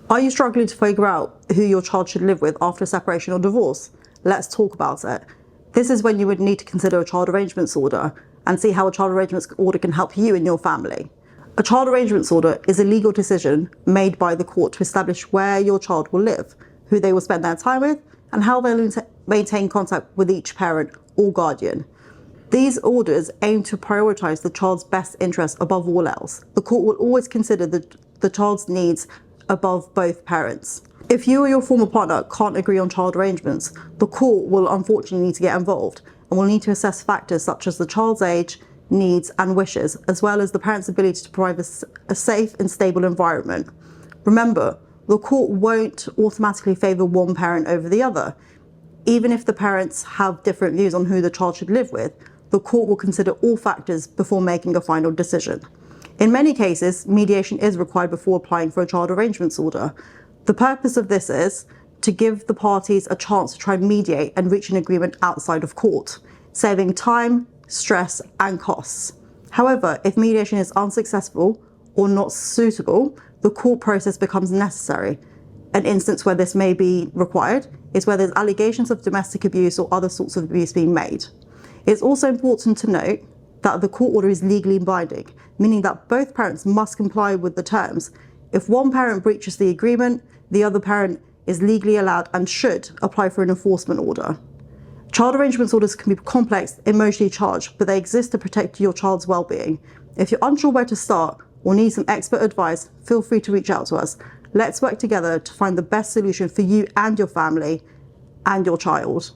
Are you struggling to figure out who your child should live with after separation or divorce? Let's talk about it. This is when you would need to consider a child arrangements order and see how a child arrangements order can help you and your family. A child arrangements order is a legal decision made by the court to establish where your child will live, who they will spend their time with, and how they'll maintain contact with each parent or guardian. These orders aim to prioritise the child's best interest above all else. The court will always consider the child's needs above both parents. If you or your former partner can't agree on child arrangements, the court will unfortunately need to get involved and will need to assess factors such as the child's age, needs and wishes, as well as the parent's ability to provide a safe and stable environment. Remember, the court won't automatically favour one parent over the other. Even if the parents have different views on who the child should live with, the court will consider all factors before making a final decision. In many cases, mediation is required before applying for a child arrangements order. The purpose of this is to give the parties a chance to try and mediate and reach an agreement outside of court, saving time, stress and costs. However, if mediation is unsuccessful or not suitable, the court process becomes necessary. An instance where this may be required is where there's allegations of domestic abuse or other sorts of abuse being made. It's also important to note that the court order is legally binding, meaning that both parents must comply with the terms. If one parent breaches the agreement, the other parent is legally allowed and should apply for an enforcement order. Child arrangements orders can be complex, emotionally charged, but they exist to protect your child's well-being. If you're unsure where to start or need some expert advice, feel free to reach out to us. Let's work together to find the best solution for you and your family and your child.